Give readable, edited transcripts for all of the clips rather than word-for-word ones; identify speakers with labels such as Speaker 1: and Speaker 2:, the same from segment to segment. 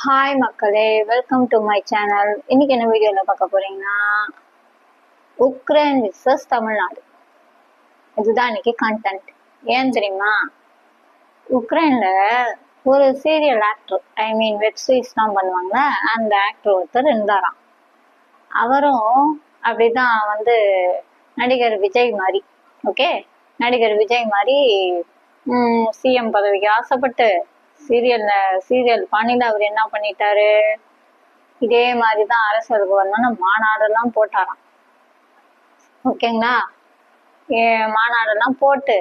Speaker 1: Hi மக்களே, welcome to my channel. இன்னைக்கு என்ன வீடியோவில் பார்க்க போறீங்கன்னா, உக்ரைன் விசஸ் தமிழ்நாடு. இதுதான் இன்னைக்கு கண்டென்ட். ஏன் தெரியுமா? உக்ரைன்ல ஒரு சீரியல் ஆக்டர், வெப் சீரிஸ்லாம் பண்ணுவாங்க, அந்த ஆக்டர் ஒருத்தர் இருந்தாராம். அவரும் அப்படிதான் நடிகர் விஜய் மாதிரி, ஓகே, நடிகர் விஜய் மாதிரி சிஎம் பதவிக்கு ஆசைப்பட்டு சீரியல் பாணியில அவர் என்ன பண்ணிட்டாரு, இதே மாதிரிதான் அரசியலுக்கு வரணும்னு மாநாடெல்லாம் போட்டாராம். ஓகேங்களா? மாநாடெல்லாம் போட்டு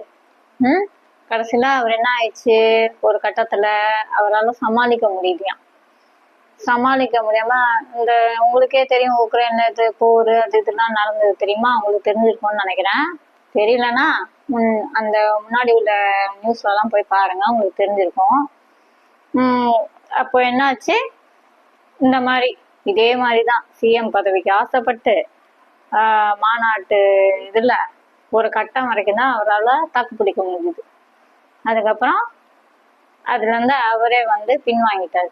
Speaker 1: கடைசியில அவர் என்ன ஆயிடுச்சு, ஒரு கட்டத்துல அவரால் சமாளிக்க முடியாம இந்த உங்களுக்கே தெரியும், உக்ரைன்ல இது போர் அது இதெல்லாம் நடந்தது தெரியுமா? உங்களுக்கு தெரிஞ்சிருக்கும்னு நினைக்கிறேன். தெரியலன்னா அந்த முன்னாடி உள்ள நியூஸ்ல எல்லாம் போய் பாருங்க, உங்களுக்கு தெரிஞ்சிருக்கும். அப்போ என்னாச்சு, இந்த மாதிரி இதே மாதிரிதான் சிஎம் பதவிக்கு ஆசைப்பட்டு மாநாட்டு இதுல ஒரு கட்டம் வரைக்கும் தான் அவரால் தாக்கு பிடிக்க முடியுது. அதுக்கப்புறம் அதுல இருந்து அவரே பின்வாங்கிட்டாரு.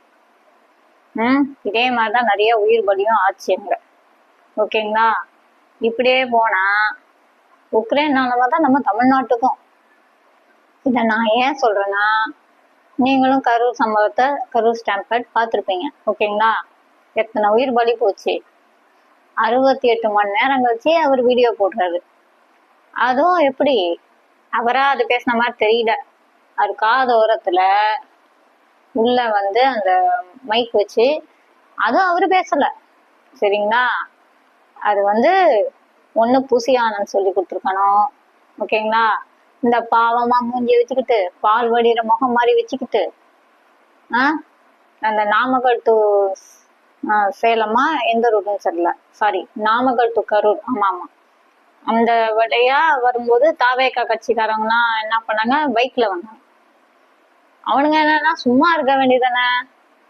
Speaker 1: இதே மாதிரிதான் நிறைய உயிர் பலியும் ஆச்சு அங்க. ஓகேங்களா? இப்படியே போனா உக்ரைனாலதான் நம்ம தமிழ்நாட்டுக்கும். இத நான் ஏன் சொல்றேன்னா, நீங்களும் கரூர் ஸ்டாம்பேட் பார்த்துருப்பீங்க. ஓகேங்களா? எத்தனை உயிர் பலி போச்சு. 68 மணி நேரம் கழிச்சு அவர் வீடியோ போடுறாரு. அதுவும் எப்படி, அவரா அது பேசின மாதிரி தெரியல. அது காது ஓரத்துல உள்ள அந்த மைக் வச்சு, அதுவும் அவரு பேசல. சரிங்களா? அது ஒண்ணு புசியானன்னு சொல்லி கொடுத்துருக்கணும். ஓகேங்களா? இந்த பாவமா மூஞ்சி வச்சுக்கிட்டு, பால் வடிகிற முகம் மாதிரி வச்சுக்கிட்டு, அந்த நாமக்கல் டு சேலமா எந்த ரூட்னு தெரியல, சாரி, நாமக்கல் டு கரூர், ஆமா, அந்த வழியா வரும்போது தாவேக்கா கட்சிக்காரங்கலாம் என்ன பண்ணாங்க, பைக்ல வந்தாங்க. அவனுங்க என்னன்னா, சும்மா இருக்க வேண்டியதானே,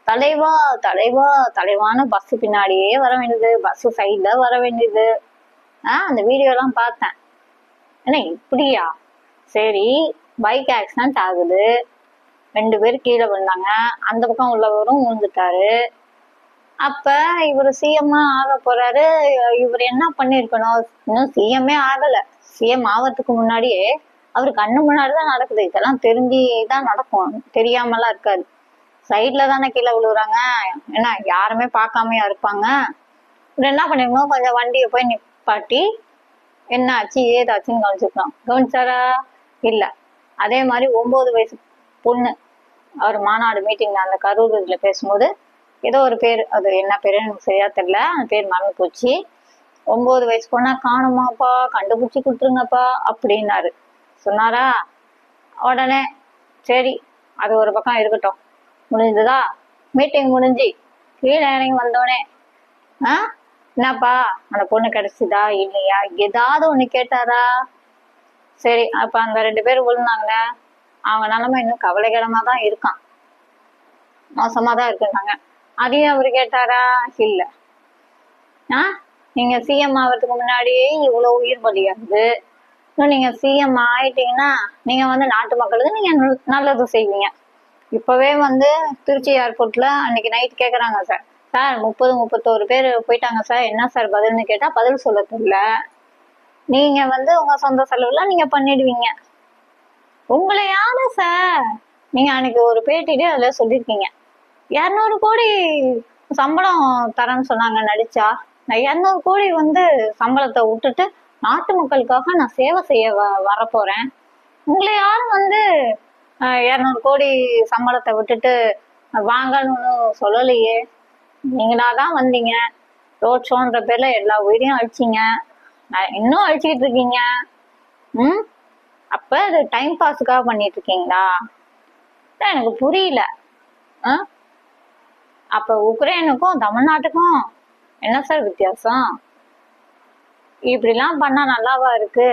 Speaker 1: தலைவா தலைவா தலைவான்னு பஸ் பின்னாடியே வர வேண்டியது, பஸ் சைட்ல வர வேண்டியது. அந்த வீடியோ எல்லாம் பார்த்தேன். என்ன இப்படியா? சரி, பைக் ஆக்சிடென்ட் ஆகுது, 2 பேர் கீழே விழுந்தாங்க, அந்த பக்கம் உள்ளவரும் விழுந்துட்டாரு. அப்ப இவர் சிஎம்மா ஆக போறாரு. இவர் என்ன பண்ணிருக்கணும், இன்னும் சிஎம்ஏ ஆகல, சிஎம் ஆகிறதுக்கு முன்னாடியே அவரு கண்ணு முன்னாடிதான் நடக்குது. இதெல்லாம் தெரிஞ்சுதான் நடக்கும், தெரியாமலாம் இருக்காது. சைட்ல தானே கீழே விழுகுறாங்க, ஏன்னா யாருமே பார்க்காமையா இருப்பாங்க. இவர் என்ன பண்ணிருக்கணும், கொஞ்சம் வண்டியை போய் நிப்பாட்டி என்ன ஆச்சு ஏதாச்சுன்னு கவனிச்சுக்கலாம். கவனிச்சாரா? இல்ல. அதே மாதிரி 9 வயசு பொண்ணு அவர் மாநாடு மீட்டிங்ல அந்த கரூர் இதுல பேசும்போது ஏதோ ஒரு பேர், அது என்ன பேருன்னு எனக்கு சரியா தெரியல, அந்த பேர் மறந்து போச்சு. 9 வயசு பொண்ணா காணுமாப்பா, கண்டுபிடிச்சி கொடுத்துருங்கப்பா அப்படின்னாரு. சொன்னாரா? உடனே சரி, அது ஒரு பக்கம் இருக்கட்டும். முடிஞ்சதா? மீட்டிங் முடிஞ்சு கீழே இறங்கி வந்தோடனே என்னப்பா அந்த பொண்ணு கிடைச்சுதா இல்லையா, ஏதாவது ஒண்ணு கேட்டாரா? சரி, அப்ப அந்த 2 பேர் விழுந்தாங்க, அவங்க நிலைமை இன்னும் கவலைக்கிடமா தான் இருக்கான், மோசமாதான் இருக்குன்னாங்க. அதையும் அவரு கேட்டாரா? இல்ல. நீங்க சிஎம் ஆகிறதுக்கு முன்னாடியே இவ்வளவு உயிர் பலியாகுது, இன்னும் நீங்க சிஎம் ஆயிட்டீங்கன்னா நீங்க நாட்டு மக்களுக்கு நீங்க நல்லது செய்வீங்க. இப்பவே திருச்சி ஏர்போர்ட்ல அன்னைக்கு நைட் கேக்குறாங்க, சார் 30-31 பேர் போயிட்டாங்க சார், என்ன சார் பதில்னு கேட்டா பதில் சொல்ல தெரியல. நீங்க உங்க சொந்த செலவுல நீங்க பண்ணிடுவீங்க. உங்களை யாரு சார், நீங்க அன்னைக்கு ஒரு பேட்டிலே அதுல சொல்லிருக்கீங்க, 200 கோடி சம்பளம் தரேன்னு சொன்னாங்க நடிச்சா. நான் 200 கோடி சம்பளத்தை விட்டுட்டு நாட்டு மக்களுக்காக நான் சேவை செய்ய வரப்போறேன். உங்களை யாரும் 200 கோடி சம்பளத்தை விட்டுட்டு வாங்கன்னு சொல்லலையே. நீங்களாதான் வந்தீங்க, ரோட் ஷோன்ற பேர்ல எல்லா உயிரையும் அழிச்சிங்க, இன்னும் அழிச்சுக்கிட்டு இருக்கீங்க. அப்ப அது டைம் பாஸுக்காக பண்ணிட்டு இருக்கீங்களா? எனக்கு புரியல. அப்ப உக்ரைனுக்கும் தமிழ்நாட்டுக்கும் என்ன சார் வித்தியாசம்? இப்படிலாம் பண்ணா நல்லாவா இருக்கு?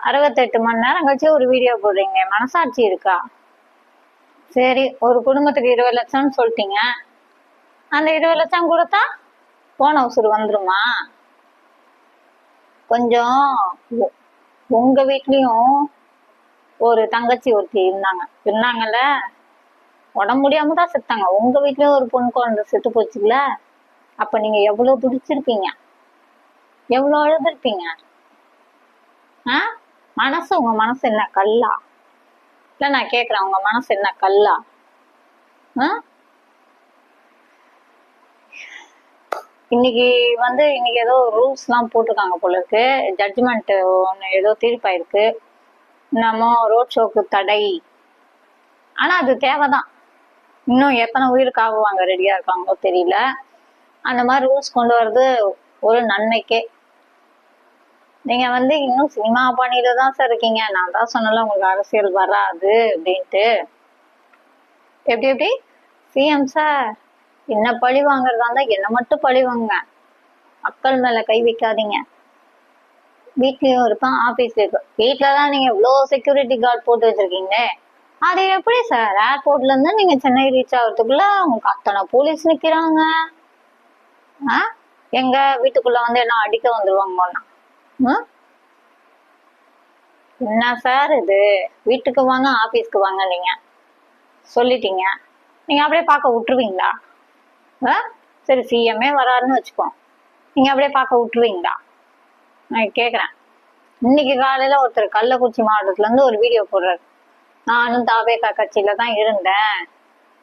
Speaker 1: 68 மணி நேரம் கழிச்சு ஒரு வீடியோ போடுறீங்க, மனசாட்சி இருக்கா? சரி, ஒரு குடும்பத்துக்கு 20 லட்சம்னு சொல்லிட்டீங்க, அந்த 20 லட்சம் கொடுத்தா போன உசுறு வந்துருமா? கொஞ்சம் உங்க வீட்லயும் ஒரு தங்கச்சி ஒருத்தி இருந்தாங்கல்ல, உடம்பு முடியாம தான் செத்தாங்க. உங்க வீட்லயும் ஒரு பொண்ணு குழந்தை செத்து போச்சுல்ல, அப்ப நீங்க எவ்வளவு துடிச்சிருப்பீங்க, எவ்வளவு அழுதுருப்பீங்க. மனசு, உங்க மனசு என்ன கல்லா? இல்ல நான் கேக்குறேன், உங்க மனசு என்ன கல்லா? இன்னைக்கு ஏதோ ரூல்ஸ் எல்லாம் போட்டிருக்காங்க போல இருக்கு. ஜட்ஜ்மெண்ட் ஒண்ணு ஏதோ தீர்ப்பாயிருக்கு. நம்ம ரோட் ஷோக்கு தடை. ஆனா அது தேவைதான். இன்னும் எத்தனை உயிருக்கு ஆகுவாங்க ரெடியா இருக்காங்களோ தெரியல. அந்த மாதிரி ரூல்ஸ் கொண்டு வர்றது ஒரு நன்மைக்கே. நீங்க இன்னும் சினிமா பண்ணிட்டு தான் சார் இருக்கீங்க. நான் தான் சொன்னல உங்களுக்கு அரசியல் வராது அப்படின்ட்டு. எப்படி சிஎம் சார் என்ன பழி வாங்குறதா இருந்தா என்ன மட்டும் பழி வாங்க, மக்கள் மேல கை வைக்காதீங்க. வீட்லயும் இருப்பான், ஆபீஸ்ல இருப்பேன். வீட்டுலதான் நீங்க இவ்வளவு செக்யூரிட்டி கார்டு போட்டு வச்சிருக்கீங்களே, அது எப்படி சார் ஏர்போர்ட்ல இருந்து நீங்க சென்னை ரீச் ஆகிறதுக்குள்ள உங்களுக்கு அத்தனை போலீஸ் நிக்கிறாங்க? எங்க வீட்டுக்குள்ள எல்லாம் அடிக்க வந்துருவாங்கன்னா என்ன சார் இது? வீட்டுக்கு வாங்க, ஆபீஸ்க்கு வாங்க, நீங்க சொல்லிட்டீங்க. நீங்க அப்படியே பார்க்க விட்டுருவீங்களா? சரி, சிஎம்ஏ வராருன்னு வச்சுக்கோம், நீங்க அப்படியே பார்க்க விட்டுருவீங்களா? நான் கேக்குறேன். இன்னைக்கு காலையில ஒருத்தர் கள்ளக்குறிச்சி மாவட்டத்துல இருந்து ஒரு வீடியோ போடுறாரு. நானும் தாவேகா கட்சியில தான் இருந்தேன்,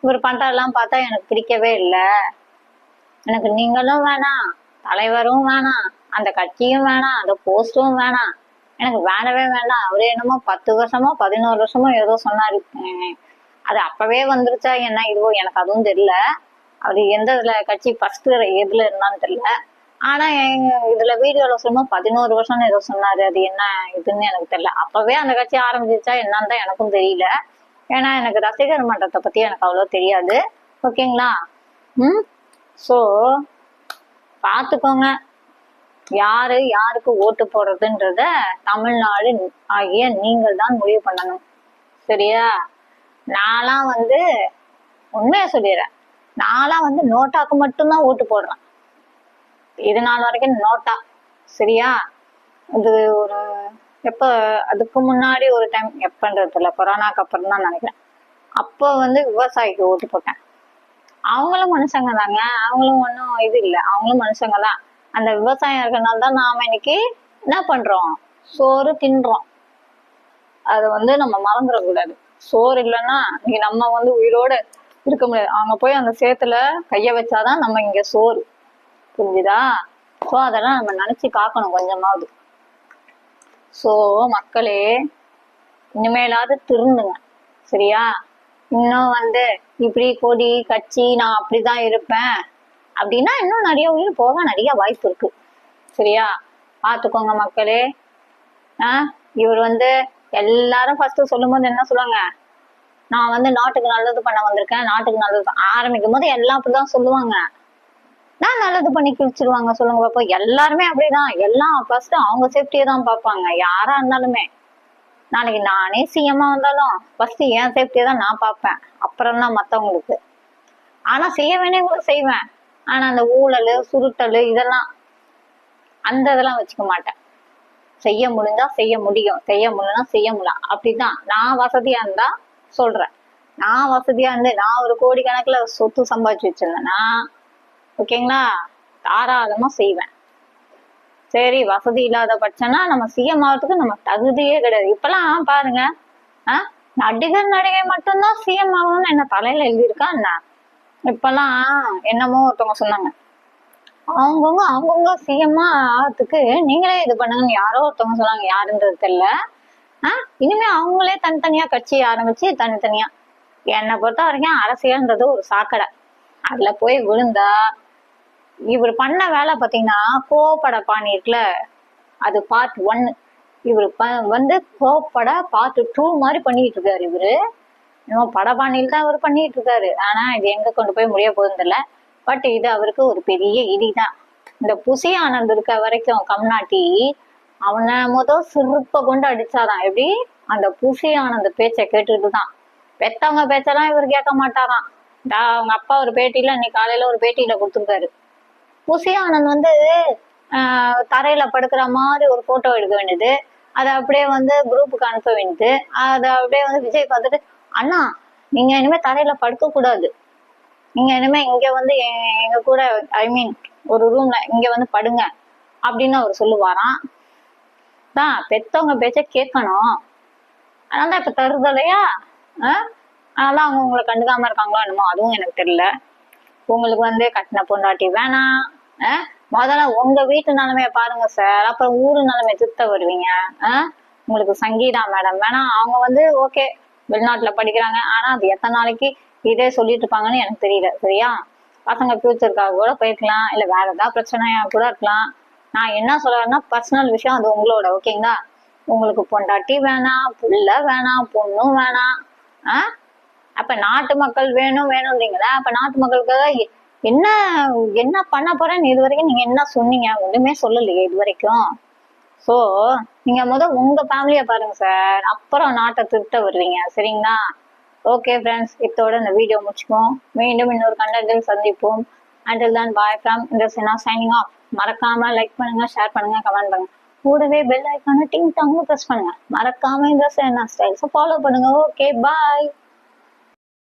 Speaker 1: இவர் பண்றதெல்லாம் பார்த்தா எனக்கு பிடிக்கவே இல்லை, எனக்கு நீங்களும் வேணாம், தலைவரும் வேணாம், அந்த கட்சியும் வேணாம், அந்த போஸ்டும் வேணாம், எனக்கு வேணவே வேண்டாம். அவரு என்னமோ 10 வருஷமோ 11 வருஷமோ ஏதோ சொன்னாரு. அது அப்பவே வந்துருச்சா என்ன இதுவோ எனக்கு அதுவும் தெரியல. அது எந்த கட்சி ஃபர்ஸ்ட் எதுல இருந்தான்னு தெரியல. ஆனா இதுல வீடியோல சொல்லும்போது 11 வருஷம்னு ஏதோ சொன்னாரு. அது என்ன இதுன்னு எனக்கு தெரியல. அப்பவே அந்த கட்சி ஆரம்பிச்சிருச்சா என்னன்னு தான் எனக்கும் தெரியல. ஏன்னா எனக்கு ரசிகர் மன்றத்தை பத்தி எனக்கு அவ்வளவு தெரியாது. ஓகேங்களா? சோ பாத்துக்கோங்க, யாரு யாருக்கு ஓட்டு போடுறதுன்றத தமிழ்நாடு ஆகிய நீங்கள் தான் முடிவு பண்ணணும். சரியா? நான்லாம் உண்மையா சொல்லிடுறேன், நான்லாம் நோட்டாக்கு மட்டும்தான் ஓட்டு போடுறேன். இது நாள் வரைக்கும் நோட்டா. சரியா? இது ஒரு அதுக்கு முன்னாடி ஒரு டைம் எப்பன்றதுல கொரோனாக்கு அப்புறம் தான் நினைக்கிறேன். அப்போ விவசாயிக்கு ஓட்டு போட்டேன். அவங்களும் மனுஷங்க தாங்க, அவங்களும் ஒன்றும் இது இல்லை, அவங்களும் மனுஷங்க தான். அந்த விவசாயம் இருக்கனால தான் நாம இன்னைக்கு என்ன பண்றோம், சோறு தின்றோம். அது நம்ம மறந்துடக்கூடாது. சோறு இல்லைன்னா இன்னைக்கு நம்ம உயிரோட இருக்க முடியாது. அவங்க போய் அந்த சேத்துல கைய வச்சாதான் நம்ம இங்க சோறு. புரிஞ்சுதா? சோ அதெல்லாம் நம்ம நினைச்சு காக்கணும் கொஞ்சமாவது. சோ மக்களே, இனிமேலாவது திருந்துங்க. சரியா? இன்னும் இப்படி கொடி கட்சி நான் அப்படிதான் இருப்பேன் அப்படின்னா இன்னும் நிறைய உயிர் போக நிறைய வாய்ப்பு இருக்கு. சரியா? பாத்துக்கோங்க மக்களே. இவர் எல்லாரும் ஃபர்ஸ்ட் சொல்லும் போது என்ன சொல்லுவாங்க, நான் நாட்டுக்கு நல்லது பண்ண வந்திருக்கேன், நாட்டுக்கு நல்லது ஆரம்பிக்கும் போது எல்லாம் அப்படிதான் சொல்லுவாங்க. நான் நல்லது பண்ணி கிழிச்சிருவாங்க. சொல்லுங்க பாப்போம். எல்லாருமே அப்படிதான். எல்லாம் ஃபர்ஸ்ட் அவங்க சேஃப்டியை தான் பார்ப்பாங்க, யாரா இருந்தாலுமே. நாளைக்கு நானே சிஎம்மா வந்தாலும் ஃபர்ஸ்ட் என் சேஃப்டியை தான் நான் பார்ப்பேன், அப்புறம் தான் மத்தவங்களுக்கு. ஆனா செய்ய வேண்டியவங்களை செய்வேன். ஆனா அந்த ஊழல் சுருட்டல் இதெல்லாம் இதெல்லாம் வச்சுக்க மாட்டேன். செய்ய முடிஞ்சா செய்ய முடியும், செய்ய முடியலன்னா செய்ய முடியல. அப்படிதான். நான் வசதியா இருந்தா சொல்றேன், நான் வசதியா இருந்து நான் ஒரு கோடி கணக்குல சொத்து சம்பாதிச்சு வச்சிருந்தேன்னா ஓகேங்களா, தாராளமா செய்வேன். சரி, வசதி இல்லாத பட்சம்னா நம்ம சிஎம் ஆகிறதுக்கு நம்ம தகுதியே கிடையாது. இப்பெல்லாம் பாருங்க, நடிகர் நடிகை மட்டும்தான் சிஎம் ஆகணும்னு என்ன தலையில எழுதியிருக்கா என்ன? இப்பெல்லாம் என்னமோ ஒருத்தவங்க சொன்னாங்க, அவங்கவுங்க சிஎம்மா ஆகிறதுக்கு நீங்களே இது பண்ணுங்கன்னு யாரோ ஒருத்தவங்க சொன்னாங்க. யாருன்றது தெரியல. இனிமே அவங்களே தனித்தனியா கட்சி ஆரம்பிச்சு தனித்தனியா. என்னை பொறுத்த வரைக்கும் அரசியல்ன்றது ஒரு சாக்கடை. அதுல போய் விழுந்தா இவர் பண்ண வேலை பாத்தீங்கன்னா, கோபப்பட பாணி இருக்குல்ல, அது பார்ட் 1. இவரு கோபப்பட பார்ட் 2 மாதிரி பண்ணிட்டு இருக்காரு. இவரு இன்னும் படபாணியில் தான் இவர் பண்ணிட்டு இருக்காரு. ஆனா இது எங்க கொண்டு போய் முடிய போகுதுன்னு தெரியல. பட் இது அவருக்கு ஒரு பெரிய இடிதான். இந்த புசி ஆனந்த் இருக்க வரைக்கும் கம்நாட்டி அவனை சிறுப்ப கொண்டு அடிச்சாராம். எப்படி? அந்த புசி ஆனந்த் பேச்சை கேட்டுட்டுதான். பெத்தவங்க பேச்செல்லாம் இவர் கேட்க மாட்டாராம். அவங்க அப்பா ஒரு பேட்டியில இன்னைக்கு காலையில ஒரு பேட்டியில கொடுத்துருக்காரு. புசி ஆனந்த் தரையில படுக்கிற மாதிரி ஒரு போட்டோ எடுக்க வேண்டியது, அதை அப்படியே குரூப்புக்கு அனுப்ப வேண்டியது, அதை அப்படியே விஜய் பார்த்துட்டு, அண்ணா நீங்க இனிமே தரையில படுக்க கூடாது. நீங்க இனிமே இங்க வந்து எங்க கூட ஐ மீன் ஒரு ரூம்ல இங்க வந்து படுங்க அப்படின்னு அவர் சொல்லுவாராம். தான் பெத்தவங்க பேச்ச கேட்கணும். அதனால இப்ப தருதலையா அதனால அவங்க உங்களை கண்டுக்காம இருக்காங்களோ என்னமோ, அதுவும் எனக்கு தெரியல. உங்களுக்கு வந்து கட்டின பொண்டாட்டி வேணாம். முதல்ல உங்க வீட்டு நிலைமைய பாருங்க சார், அப்புறம் ஊரு நிலைமைய திருத்த வருவீங்க. உங்களுக்கு சங்கீதா மேடம் வேணாம். அவங்க வந்து ஓகே வெளிநாட்டுல படிக்கிறாங்க, ஆனா அது எத்தனை நாளைக்கு இதே சொல்லிட்டு இருப்பாங்கன்னு எனக்கு தெரியல. சரியா? பசங்க ஃபியூச்சருக்காக கூட போயிருக்கலாம், இல்ல வேற ஏதாவது பிரச்சனையா கூட இருக்கலாம். நான் என்ன சொல்றேன்னா பர்சனல் விஷயம், அது உங்களோட. ஓகேங்களா? உங்களுக்கு பொண்டாட்டி வேணாம், புள்ள வேணாம், பொண்ணும் வேணாம். அப்ப நாட்டு மக்கள் வேணும் வேணும்ன்றீங்களா? அப்ப நாட்டு மக்களுக்காக என்ன என்ன பண்ண போறேன்னு இது வரைக்கும் நீங்க என்ன சொன்னீங்க? ஒண்ணுமே சொல்லலையே இது வரைக்கும். சோ நீங்க உங்க ஃபேமிலிய பாருங்க சார், அப்புறம் நாட்டை திருத்த வருவீங்க. சரிங்களா? ஓகே ஃப்ரெண்ட்ஸ், இதோட இந்த வீடியோ முடிச்சுப்போம். மீண்டும் இன்னொரு கண்டென்ட்டில் சந்திப்போம். until then bye from Indrasena signing off. மறக்காம லைக் பண்ணுங்க, ஷேர் பண்ணுங்க, கமெண்ட் பண்ணுங்க. கூடவே பெல் ஐக்கான டிங் டாங்கும் பிரஸ் பண்ணுங்க. மறக்காம இந்திரசேனா ஸ்டைல்ஸ் ஃபாலோ பண்ணுங்க. Okay bye.